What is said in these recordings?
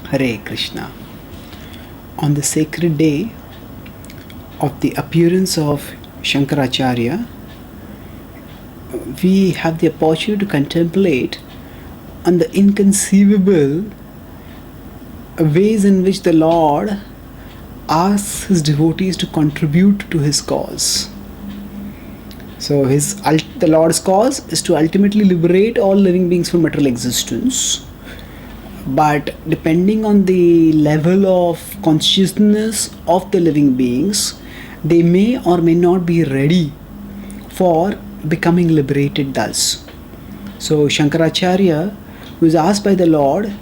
Hare Krishna. On the sacred day of the appearance of Shankaracharya, we have the opportunity to contemplate on the inconceivable ways in which the Lord asks his devotees to contribute to his cause. So the Lord's cause is to ultimately liberate all living beings from material existence. But depending on the level of consciousness of the living beings, they may or may not be ready for becoming liberated thus. So Shankaracharya was asked by the Lord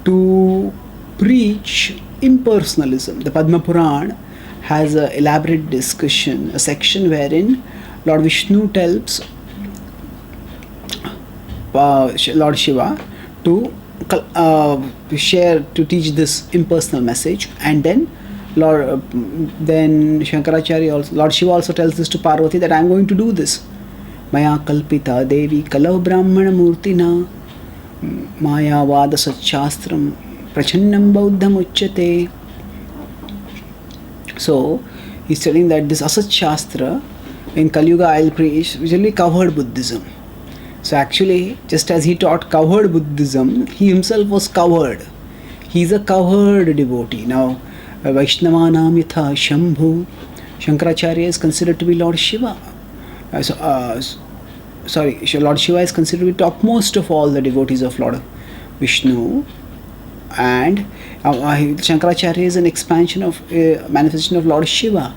to preach impersonalism. The Padma Puran has an elaborate discussion, a section wherein Lord Vishnu tells Lord Shiva to teach this impersonal message, and then Shankaracharya also, Lord Shiva also tells this to Parvati that I am going to do this. Maya kalpita devi kalau brahmana murtina maya vada satshastram prachannam bauddham uchyate. So he's telling that this asat shastra in Kali Yuga I'll preach, which will be covered Buddhism. So actually, just as he taught covered Buddhism, he himself was covered. He's a covered devotee. Now, Vaishnavanam yatha Shambhu, Shankaracharya is considered to be Lord Shiva. Lord Shiva is considered to be topmost of all the devotees of Lord Vishnu. And Shankaracharya is an expansion of manifestation of Lord Shiva.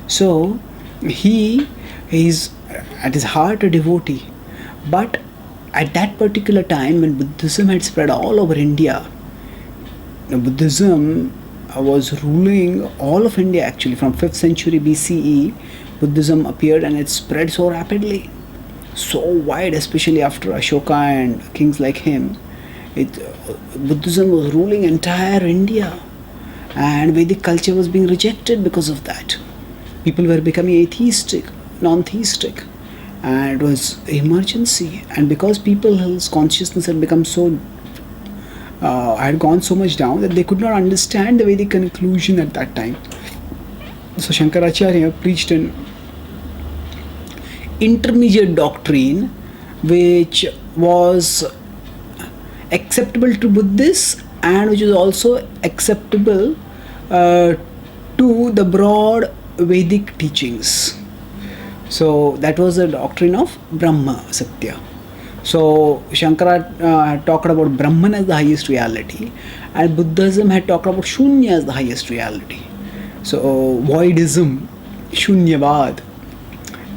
So, he is at his heart a devotee. But at that particular time, when Buddhism had spread all over India, Buddhism was ruling all of India actually. From 5th century BCE, Buddhism appeared and it spread so rapidly, so wide, especially after Ashoka and kings like him. Buddhism was ruling entire India, and Vedic culture was being rejected because of that. People were becoming atheistic, non-theistic. And it was emergency, and because people's consciousness had become had gone so much down that they could not understand the Vedic conclusion at that time. So Shankaracharya preached an intermediate doctrine which was acceptable to Buddhists and which is also acceptable to the broad Vedic teachings. So that was the doctrine of Brahma Satya. So Shankara had talked about Brahman as the highest reality, and Buddhism had talked about Shunya as the highest reality. So voidism, Shunyavad,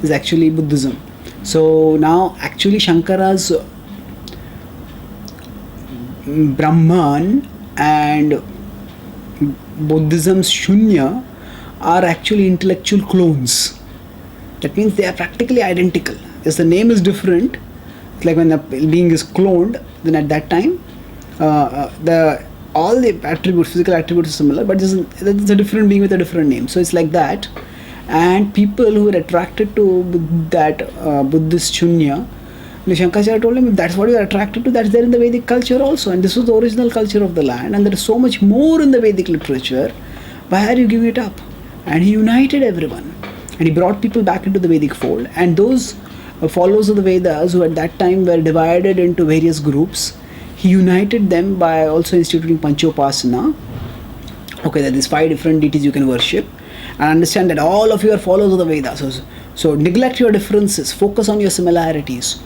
is actually Buddhism. So now actually Shankara's Brahman and Buddhism's Shunya are actually intellectual clones. That means they are practically identical. Yes, the name is different. It's like when a being is cloned, then at that time, all the attributes, physical attributes are similar, but it's a different being with a different name. So it's like that. And people who were attracted to that Buddhist Shunya, Shankaracharya told him, if that's what you are attracted to, that's there in the Vedic culture also. And this was the original culture of the land. And there is so much more in the Vedic literature. Why are you giving it up? And he united everyone. And he brought people back into the Vedic fold. And those followers of the Vedas who at that time were divided into various groups, he united them by also instituting Panchopasana. Okay, that is 5 different deities you can worship. And understand that all of you are followers of the Vedas. So neglect your differences, focus on your similarities.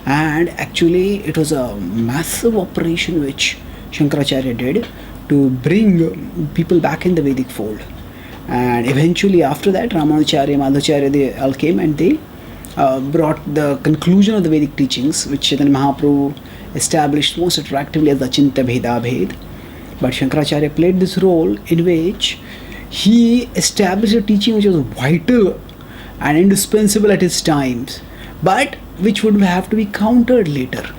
And actually it was a massive operation which Shankaracharya did to bring people back in the Vedic fold. And eventually after that, Ramanujacharya, Madhvacharya, they all came and they brought the conclusion of the Vedic teachings, which Chaitanya Mahaprabhu established most attractively as the Achintya Bheda Bhed. But Shankaracharya played this role in which he established a teaching which was vital and indispensable at his times, but which would have to be countered later.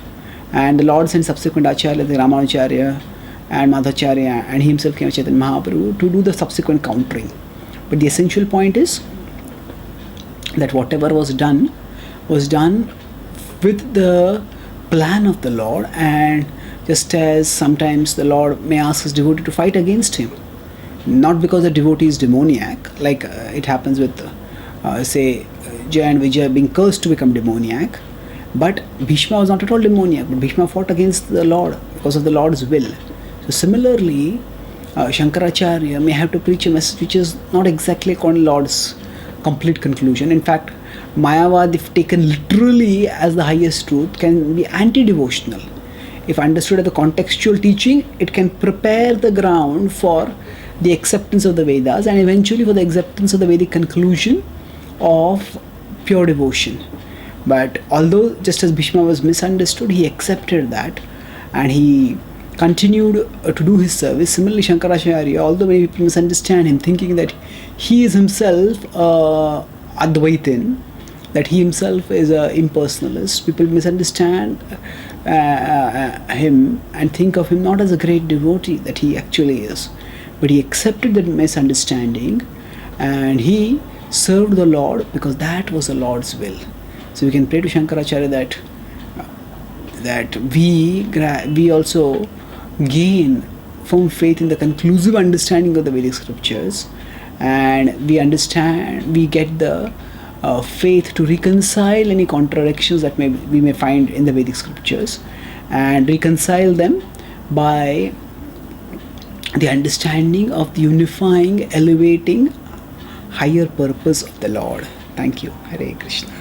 And the Lord sent subsequent Acharyas, like Ramanujacharya and Madhvacharya, and he himself came to Chaitanya Mahaprabhu to do the subsequent countering. But the essential point is that whatever was done with the plan of the Lord, and Just as sometimes the Lord may ask his devotee to fight against him, not because the devotee is demoniac, like it happens with, say, Jay and Vijay being cursed to become demoniac, but Bhishma was not at all demoniac, but Bhishma fought against the Lord because of the Lord's will. So similarly, Shankaracharya may have to preach a message which is not exactly according to Lord's complete conclusion. In fact, Mayavad, if taken literally as the highest truth, can be anti-devotional. If understood as a contextual teaching, it can prepare the ground for the acceptance of the Vedas and eventually for the acceptance of the Vedic conclusion of pure devotion. But although just as Bhishma was misunderstood, he accepted that and he continued to do his service. Similarly, Shankaracharya, although many people misunderstand him, thinking that he is himself Advaitin, that he himself is an impersonalist, people misunderstand him and think of him not as a great devotee that he actually is. But he accepted that misunderstanding and he served the Lord because that was the Lord's will. So we can pray to Shankaracharya that we also gain firm faith in the conclusive understanding of the Vedic scriptures, and we get the faith to reconcile any contradictions that we may find in the Vedic scriptures, and reconcile them by the understanding of the unifying, elevating, higher purpose of the Lord. Thank you. Hare Krishna.